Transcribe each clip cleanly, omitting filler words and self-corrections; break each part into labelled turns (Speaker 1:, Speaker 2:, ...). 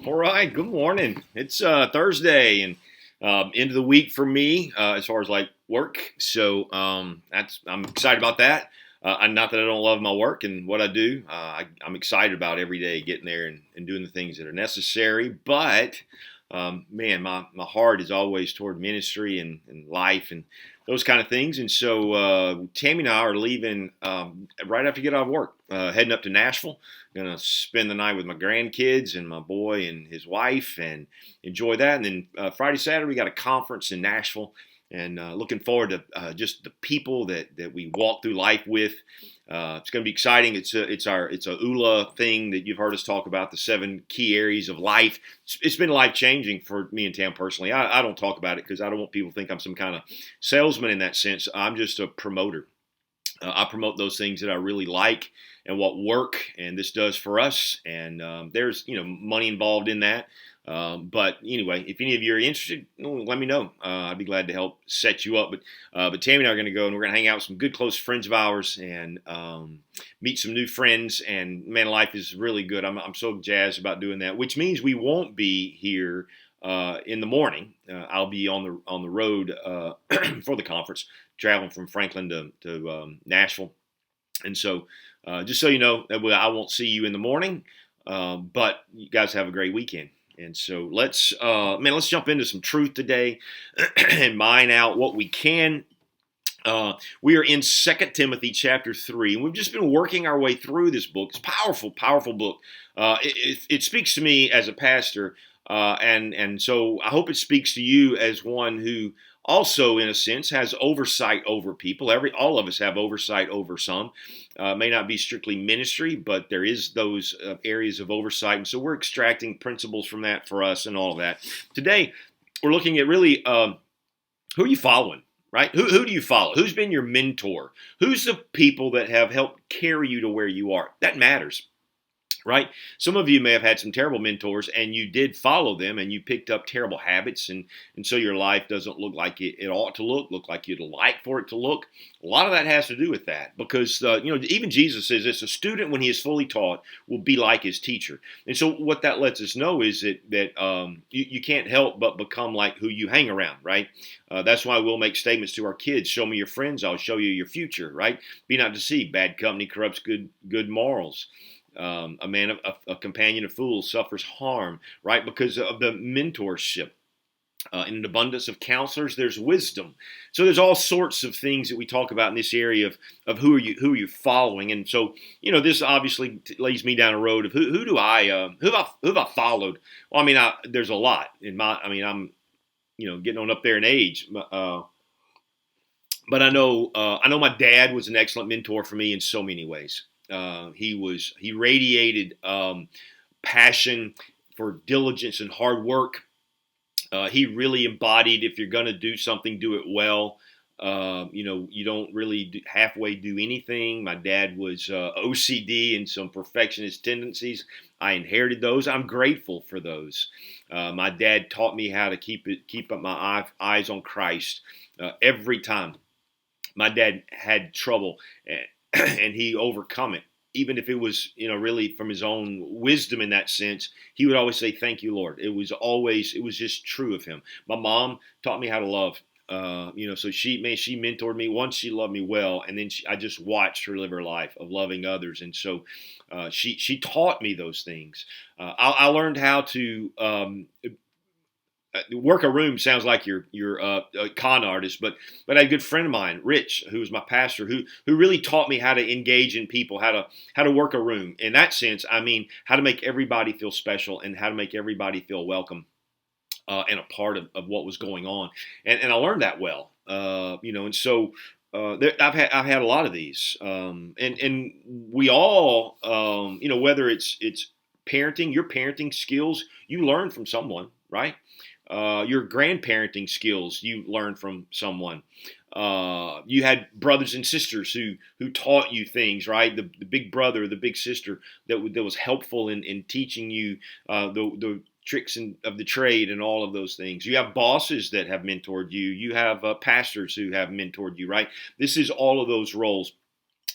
Speaker 1: All right, good morning. It's Thursday and end of the week for me as far as like work. So I'm excited about that. Not that I don't love my work and what I do. I'm excited about every day getting there and doing the things that are necessary. But man, my heart is always toward ministry and life and those kind of things. And so Tammy and I are leaving right after we get out of work, heading up to Nashville. Gonna spend the night with my grandkids and my boy and his wife and enjoy that. And then Friday, Saturday, we got a conference in Nashville, and looking forward to just the people that we walk through life with. It's going to be exciting. It's a ULA thing that you've heard us talk about, the 7 key areas of life. It's been life changing for me and Tam personally. I don't talk about it because I don't want people to think I'm some kind of salesman in that sense. I'm just a promoter. I promote those things that I really like and what work, and this does for us. And there's money involved in that. But anyway, if any of you are interested, let me know. I'd be glad to help set you up. But Tammy and I are going to go, and we're going to hang out with some good close friends of ours and meet some new friends. And man, life is really good. I'm so jazzed about doing that, which means we won't be here in the morning. I'll be on the road for the conference, traveling from Franklin to Nashville. And so just so you know, I won't see you in the morning, but you guys have a great weekend. And so let's jump into some truth today and mine out what we can. We are in 2 Timothy chapter 3, and we've just been working our way through this book. It's a powerful, powerful book. It speaks to me as a pastor, and so I hope it speaks to you as one who also, in a sense, has oversight over people. All of us have oversight over some. May not be strictly ministry, but there is those areas of oversight, and so we're extracting principles from that for us and all of that. Today, we're looking at really who are you following? Right? Who do you follow? Who's been your mentor? Who's the people that have helped carry you to where you are? That matters. Right? Some of you may have had some terrible mentors and you did follow them and you picked up terrible habits and so your life doesn't look like it ought to look like you'd like for it to look. A lot of that has to do with that because, even Jesus says this, a student when he is fully taught will be like his teacher. And so what that lets us know is that you can't help but become like who you hang around, right? That's why we'll make statements to our kids, show me your friends, I'll show you your future, right? Be not deceived, bad company corrupts good morals. A companion of fools suffers harm, right? Because of the mentorship. In an abundance of counselors, there's wisdom. So there's all sorts of things that we talk about in this area of who are you following, and so this obviously leads me down a road of who have I followed. Well, there's a lot in my. I'm getting on up there in age, but I know my dad was an excellent mentor for me in so many ways. He radiated passion for diligence and hard work. He really embodied if you're going to do something, do it well. You don't really halfway do anything. My dad was OCD and some perfectionist tendencies. I inherited those. I'm grateful for those. My dad taught me how to keep up my eyes on Christ every time. My dad had trouble and he overcome it. Even if it was, really from his own wisdom in that sense, he would always say, "Thank you, Lord." It was just true of him. My mom taught me how to love. So she mentored me. Once she loved me well, and then I just watched her live her life of loving others. And so she taught me those things. I learned how to work a room. Sounds like you're a con artist, but I had a good friend of mine, Rich, who was my pastor, who really taught me how to engage in people, how to work a room. In that sense, how to make everybody feel special and how to make everybody feel welcome and a part of what was going on. And I learned that well, and so. I've had a lot of these, and we all, whether it's parenting, your parenting skills, you learn from someone, right? Your grandparenting skills you learn from someone. You had brothers and sisters who taught you things, right? The big brother, the big sister that was helpful in teaching you the tricks of the trade and all of those things. You have bosses that have mentored you. You have pastors who have mentored you, right? This is all of those roles.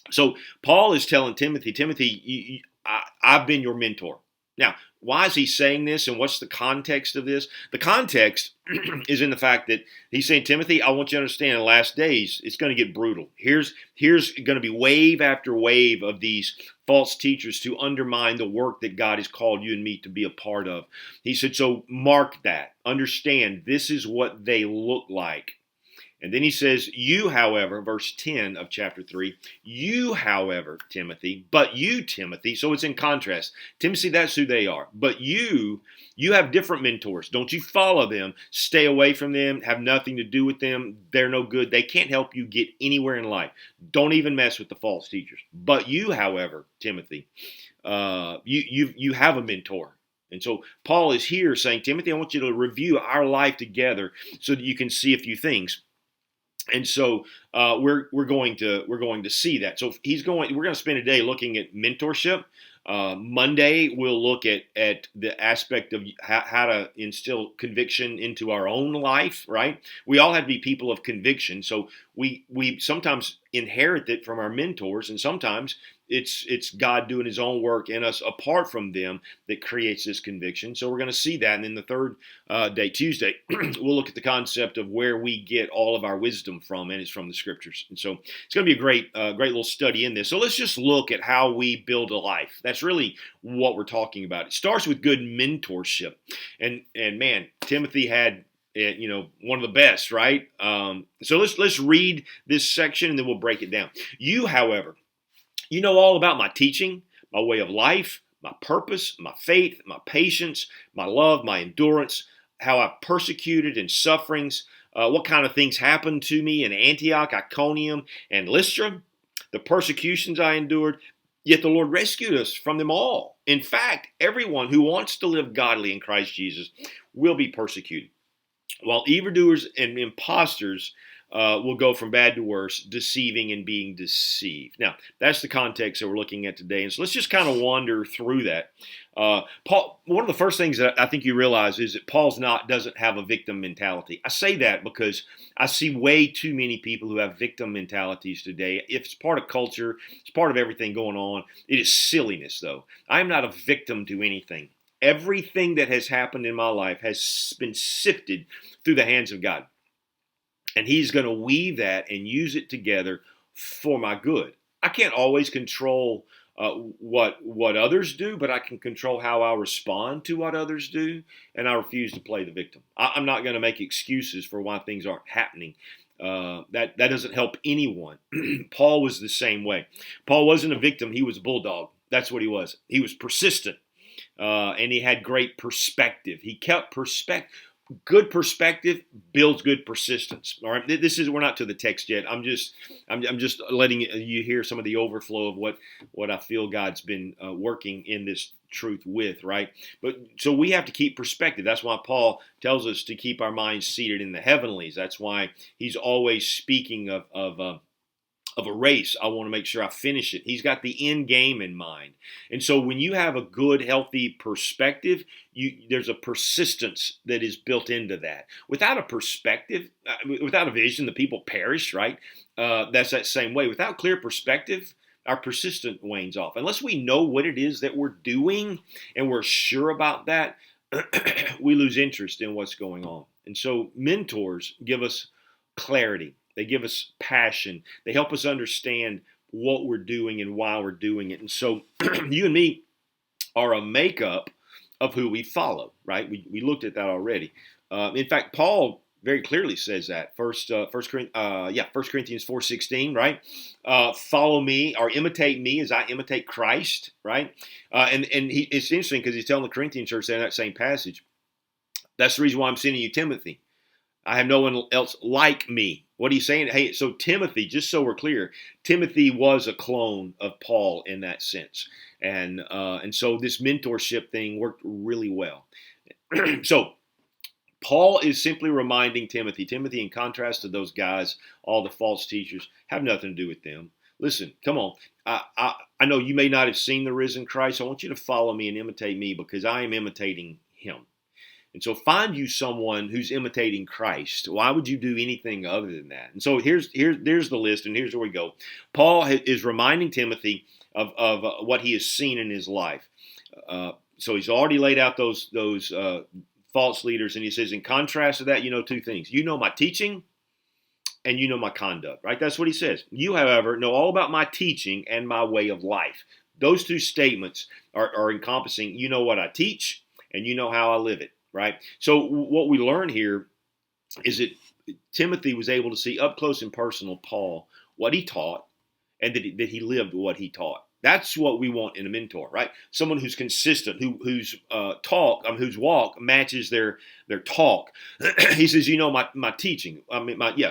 Speaker 1: So Paul is telling Timothy, I've been your mentor. Now, why is he saying this, and what's the context of this? The context is in the fact that he's saying, Timothy, I want you to understand in the last days, it's going to get brutal. Here's going to be wave after wave of these false teachers to undermine the work that God has called you and me to be a part of. He said, so mark that. Understand, this is what they look like. And then he says, you, however, verse 10 of chapter 3, you, however, Timothy, but you, Timothy, so it's in contrast. Timothy, that's who they are. But you have different mentors. Don't you follow them. Stay away from them. Have nothing to do with them. They're no good. They can't help you get anywhere in life. Don't even mess with the false teachers. But you, however, Timothy, you have a mentor. And so Paul is here saying, Timothy, I want you to review our life together so that you can see a few things. And so we're going to see that. So we're going to spend a day looking at mentorship. Monday we'll look at the aspect of how to instill conviction into our own life. Right? We all have to be people of conviction. So we sometimes inherit it from our mentors, and sometimes it's God doing His own work in us apart from them that creates this conviction. So we're going to see that. And then the third day, Tuesday, we'll look at the concept of where we get all of our wisdom from, and it's from the Scriptures. And so it's going to be a great little study in this. So let's just look at how we build a life. That's really what we're talking about. It starts with good mentorship. And man, Timothy had one of the best, right? So let's read this section and then we'll break it down. You, however, you know all about my teaching, my way of life, my purpose, my faith, my patience, my love, my endurance, how I persecuted and sufferings, what kind of things happened to me in Antioch, Iconium, and Lystra, the persecutions I endured, yet the Lord rescued us from them all. In fact, everyone who wants to live godly in Christ Jesus will be persecuted, while evildoers and impostors will go from bad to worse, deceiving and being deceived. Now, that's the context that we're looking at today. And so let's just kind of wander through that. Paul, one of the first things that I think you realize is that Paul doesn't have a victim mentality. I say that because I see way too many people who have victim mentalities today. If it's part of culture, it's part of everything going on. It is silliness, though. I am not a victim to anything. Everything that has happened in my life has been sifted through the hands of God. And He's going to weave that and use it together for my good. I can't always control what others do, but I can control how I respond to what others do, and I refuse to play the victim. I'm not going to make excuses for why things aren't happening. That doesn't help anyone. Paul was the same way. Paul wasn't a victim. He was a bulldog. That's what he was. He was persistent, and he had great perspective. He kept perspective. Good perspective builds good persistence. All right, we're not to the text yet. I'm just letting you hear some of the overflow of what I feel God's been working in this truth with. Right, but so we have to keep perspective. That's why Paul tells us to keep our minds seated in the heavenlies. That's why he's always speaking of a race. I want to make sure I finish it. He's got the end game in mind. And so when you have a good, healthy perspective, there's a persistence that is built into that. Without a perspective, without a vision, the people perish, right? That's that same way. Without clear perspective, our persistence wanes off. Unless we know what it is that we're doing and we're sure about that, we lose interest in what's going on. And so mentors give us clarity. They give us passion. They help us understand what we're doing and why we're doing it. And so you and me are a makeup of who we follow, right? We looked at that already. In fact, Paul very clearly says that. First Corinthians 4:16, right? Follow me or imitate me as I imitate Christ, right? It's interesting because he's telling the Corinthian church in that same passage. That's the reason why I'm sending you Timothy. I have no one else like me. What are you saying? Hey, so Timothy, just so we're clear, Timothy was a clone of Paul in that sense. And so this mentorship thing worked really well. So Paul is simply reminding Timothy, in contrast to those guys, all the false teachers, have nothing to do with them. Listen, come on. I know you may not have seen the risen Christ. I want you to follow me and imitate me because I am imitating him. And so find you someone who's imitating Christ. Why would you do anything other than that? And so there's the list, and here's where we go. Paul is reminding Timothy of what he has seen in his life. So he's already laid out those false leaders, and he says, in contrast to that, you know two things. You know my teaching, and you know my conduct, right? That's what he says. You, however, know all about my teaching and my way of life. Those two statements are encompassing, you know what I teach, and you know how I live it, right? So what we learn here is that Timothy was able to see up close and personal Paul, what he taught, and that he lived what he taught. That's what we want in a mentor, right? Someone who's consistent, whose whose walk matches their talk. He says, you know, my teaching.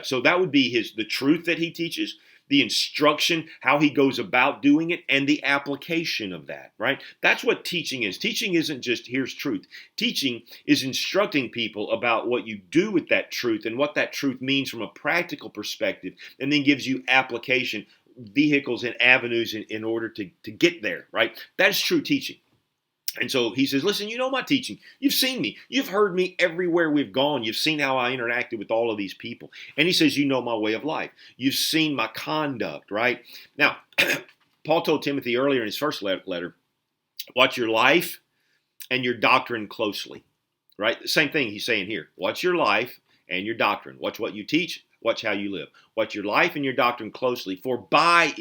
Speaker 1: So that would be the truth that he teaches, the instruction, how he goes about doing it, and the application of that, right? That's what teaching is. Teaching isn't just here's truth. Teaching is instructing people about what you do with that truth and what that truth means from a practical perspective, and then gives you application, vehicles and avenues in order to get there, right? That's true teaching. And so he says, listen, you know my teaching. You've seen me. You've heard me everywhere we've gone. You've seen how I interacted with all of these people. And he says, you know my way of life. You've seen my conduct, right? Now, Paul told Timothy earlier in his first letter, watch your life and your doctrine closely, right? The same thing he's saying here. Watch your life and your doctrine. Watch what you teach. Watch how you live. Watch your life and your doctrine closely, for by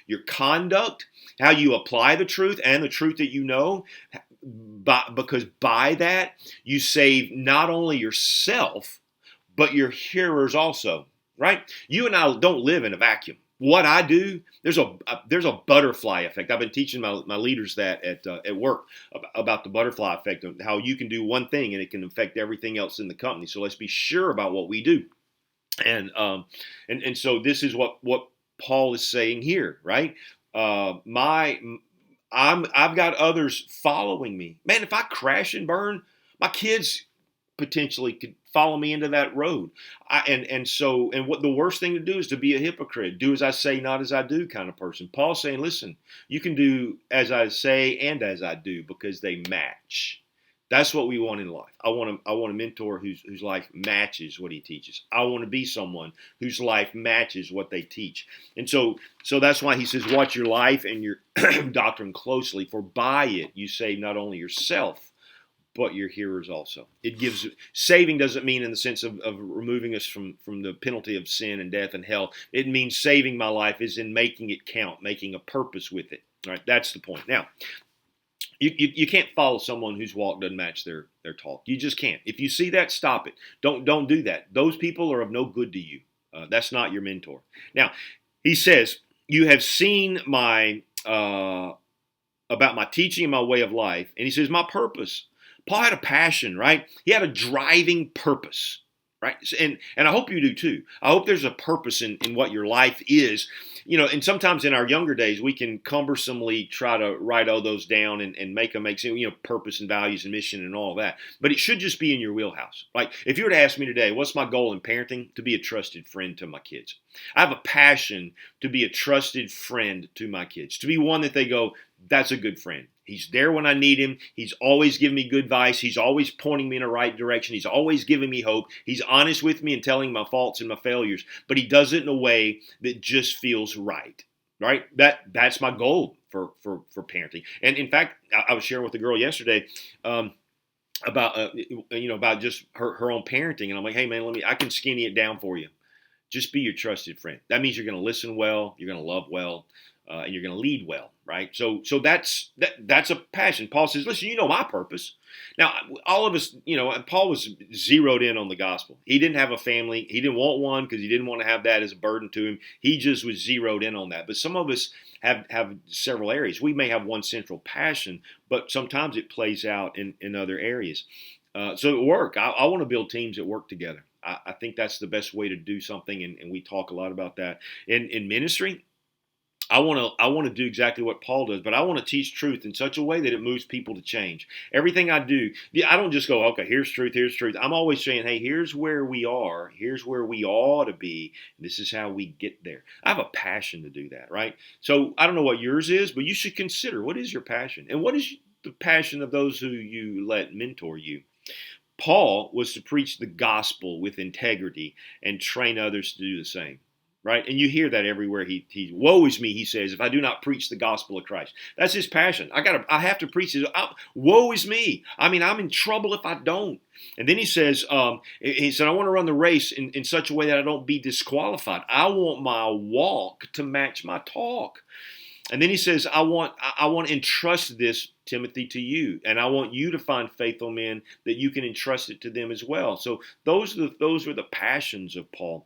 Speaker 1: your conduct, how you apply the truth and the truth that you know, because by that you save not only yourself, but your hearers also, right? You and I don't live in a vacuum. What I do, there's a butterfly effect. I've been teaching my leaders that at work about the butterfly effect, of how you can do one thing and it can affect everything else in the company. So let's be sure about what we do. And so this is what Paul is saying here, right? I've got others following me. Man, if I crash and burn, my kids potentially could follow me into that road. What the worst thing to do is to be a hypocrite, do as I say, not as I do kind of person. Paul's saying, listen, you can do as I say and as I do because they match. That's what we want in life. I want a mentor whose life matches what he teaches. I want to be someone whose life matches what they teach. And so that's why he says, watch your life and your doctrine closely, for by it you save not only yourself, but your hearers also. Saving doesn't mean in the sense of removing us from the penalty of sin and death and hell. It means saving my life is in making it count, making a purpose with it. All right, that's the point. Now, you can't follow someone whose walk doesn't match their talk. You just can't. If you see that, stop it. Don't do that. Those people are of no good to you. That's not your mentor. Now, he says, you have seen my about my teaching and my way of life. And he says, my purpose. Paul had a passion, right? He had a driving purpose, right? And I hope you do too. I hope there's a purpose in what your life is. You know, and sometimes in our younger days, we can cumbersomely try to write all those down and make them make sense, purpose and values and mission and all that. But it should just be in your wheelhouse. Like if you were to ask me today, what's my goal in parenting? To be a trusted friend to my kids. I have a passion to be a trusted friend to my kids, to be one that they go, that's a good friend. He's there when I need him. He's always giving me good advice. He's always pointing me in the right direction. He's always giving me hope. He's honest with me and telling my faults and my failures, but he does it in a way that just feels right. Right? That's my goal for parenting. And in fact, I was sharing with a girl yesterday about just her own parenting, and I'm like, hey man, I can skinny it down for you. Just be your trusted friend. That means you're going to listen well, you're going to love well, and you're going to lead well, right? So that's a passion. Paul says, listen, you know my purpose. Now, all of us, Paul was zeroed in on the gospel. He didn't have a family. He didn't want one because he didn't want to have that as a burden to him. He just was zeroed in on that. But some of us have several areas. We may have one central passion, but sometimes it plays out in other areas. So at work, I want to build teams that work together. I think that's the best way to do something, and we talk a lot about that. In ministry, I want to do exactly what Paul does, but I want to teach truth in such a way that it moves people to change. Everything I do, I don't just go, okay, here's truth, here's truth. I'm always saying, hey, here's where we are, here's where we ought to be, this is how we get there. I have a passion to do that, right? So I don't know what yours is, but you should consider, what is your passion? And what is the passion of those who you let mentor you? Paul was to preach the gospel with integrity and train others to do the same. right? And you hear that everywhere. He woe is me, he says, if I do not preach the gospel of Christ. That's his passion. I have to preach it. Woe is me. I mean, I'm in trouble if I don't. And then he says, he said, I want to run the race in such a way that I don't be disqualified. I want my walk to match my talk. And then he says, I want to entrust this, Timothy, to you, and I want you to find faithful men that you can entrust it to them as well. So those were the passions of Paul.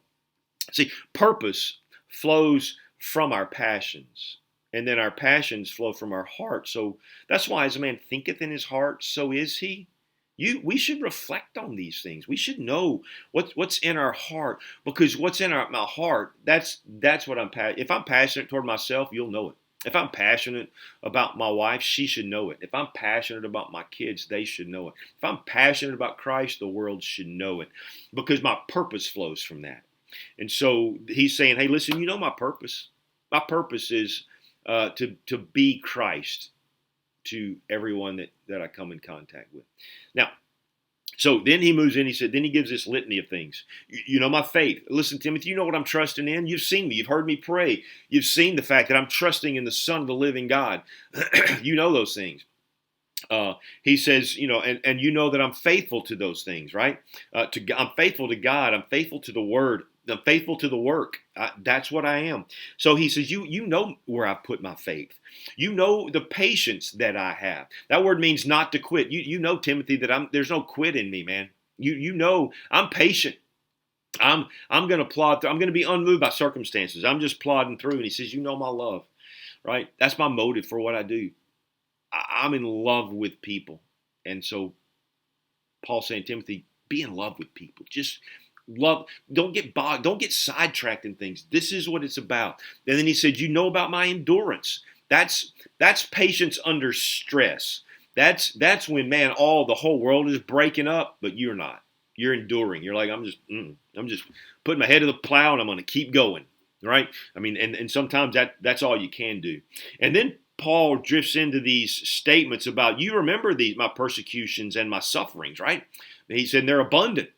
Speaker 1: See, purpose flows from our passions, and then our passions flow from our heart. So that's why, as a man thinketh in his heart, so is he. We should reflect on these things. We should know what's in our heart, because what's in my heart, that's what I'm passionate. If I'm passionate toward myself, you'll know it. If I'm passionate about my wife, she should know it. If I'm passionate about my kids, they should know it. If I'm passionate about Christ, the world should know it, because my purpose flows from that. And so he's saying, hey, listen, you know my purpose. My purpose is to be Christ to everyone that I come in contact with. Now, so then he moves in, then he gives this litany of things. You know my faith. Listen, Timothy, you know what I'm trusting in? You've seen me. You've heard me pray. You've seen the fact that I'm trusting in the Son of the living God. You know those things. He says, and you know that I'm faithful to those things, right? I'm faithful to God. I'm faithful to the Word. I'm faithful to the work. That's what I am. So he says, you know where I put my faith. You know the patience that I have. That word means not to quit. You know, Timothy, that there's no quit in me, man. You know I'm patient. I'm going to plod through. I'm going to be unmoved by circumstances. I'm just plodding through. And he says, you know my love, right? That's my motive for what I do. I'm in love with people. And so Paul's saying, Timothy, be in love with people. Just love. Don't get sidetracked in things. This is what it's about. And then he said, you know about my endurance. That's patience under stress. That's when, man, the whole world is breaking up, but you're not. You're enduring. You're like, I'm just putting my head to the plow and I'm going to keep going. Right? I mean, and sometimes that's all you can do. And then Paul drifts into these statements about, you remember my persecutions and my sufferings, right? And he said, they're abundant.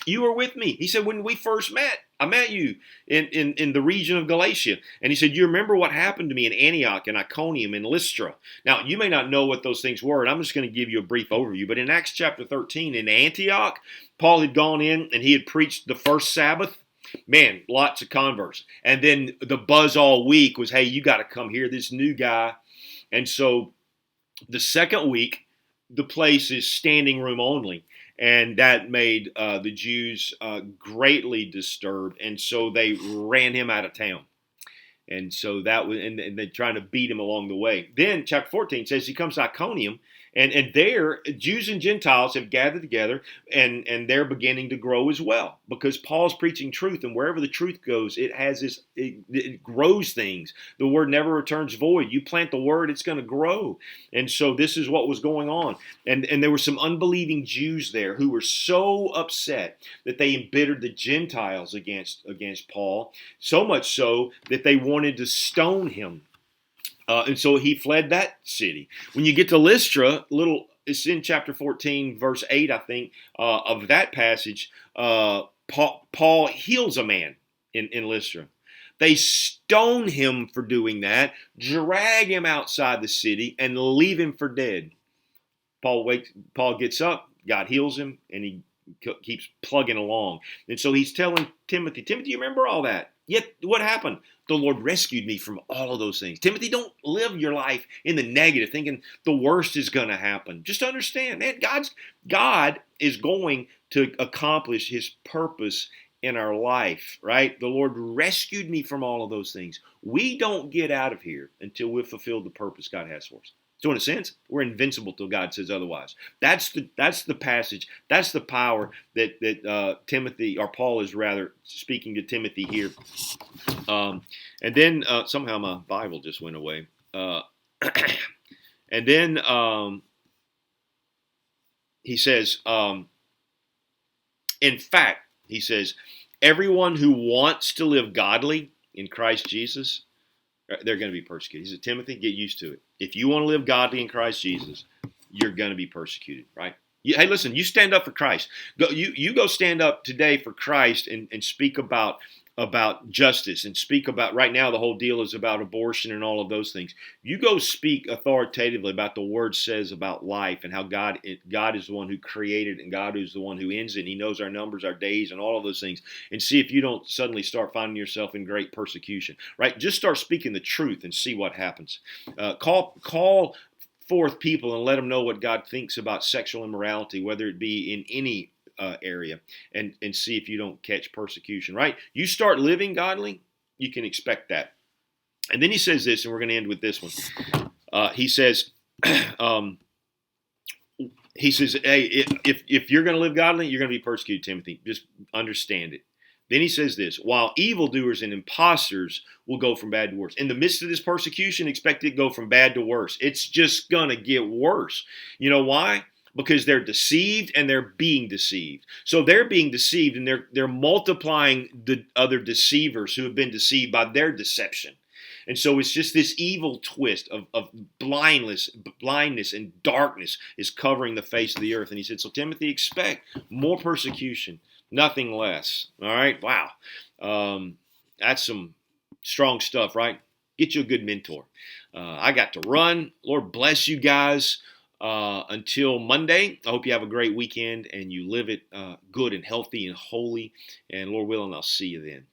Speaker 1: You were with me. He said, when we first met, I met you in the region of Galatia. And he said, you remember what happened to me in Antioch and Iconium and Lystra. Now, you may not know what those things were, and I'm just going to give you a brief overview. But in Acts chapter 13, in Antioch, Paul had gone in and he had preached the first Sabbath. Man, lots of converts. And then the buzz all week was, hey, you got to come here, this new guy. And so the second week, the place is standing room only. And that made the Jews greatly disturbed. And so they ran him out of town. And so that was, and they're trying to beat him along the way. Then chapter 14 says he comes to Iconium. And there, Jews and Gentiles have gathered together, and they're beginning to grow as well, because Paul's preaching truth, and wherever the truth goes, it grows things. The word never returns void. You plant the word, it's going to grow. And so this is what was going on. And there were some unbelieving Jews there who were so upset that they embittered the Gentiles against Paul, so much so that they wanted to stone him. And so he fled that city. When you get to Lystra, it's in chapter 14, verse 8, I think, of that passage. Paul heals a man in Lystra. They stone him for doing that, drag him outside the city, and leave him for dead. Paul gets up, God heals him, and he keeps plugging along. And so he's telling Timothy, you remember all that? Yet what happened? The Lord rescued me from all of those things. Timothy, don't live your life in the negative, thinking the worst is going to happen. Just understand, man, God is going to accomplish his purpose in our life, right? The Lord rescued me from all of those things. We don't get out of here until we've fulfilled the purpose God has for us. So in a sense, we're invincible till God says otherwise. That's the passage. That's the power that Timothy, or Paul is rather speaking to Timothy here. And then somehow my Bible just went away. And then he says, in fact, he says, everyone who wants to live godly in Christ Jesus, they're going to be persecuted. He said, Timothy, get used to it. If you want to live godly in Christ Jesus, you're going to be persecuted, right? Hey, listen, you stand up for Christ. You go stand up today for Christ and speak about about justice and speak about, right now the whole deal is about abortion and all of those things. You go speak authoritatively about the word says about life and how God is the one who created and God is the one who ends it. And he knows our numbers, our days, and all of those things. And see if you don't suddenly start finding yourself in great persecution, right? Just start speaking the truth and see what happens. Call forth people and let them know what God thinks about sexual immorality, whether it be in any area, and see if you don't catch persecution, right? You start living godly, you can expect that. And then he says this, and we're going to end with this one. He says, hey, if you're going to live godly, you're going to be persecuted, Timothy. Just understand it. Then he says this, while evildoers and imposters will go from bad to worse. In the midst of this persecution, expect it to go from bad to worse. It's just going to get worse. You know why? Because they're deceived and they're being deceived. So they're being deceived and they're multiplying the other deceivers who have been deceived by their deception. And so it's just this evil twist of blindness and darkness is covering the face of the earth. And he said, so Timothy, expect more persecution, nothing less. All right? Wow. That's some strong stuff, right? Get you a good mentor. I got to run. Lord bless you guys. Until Monday, I hope you have a great weekend and you live it good and healthy and holy. And Lord willing, I'll see you then.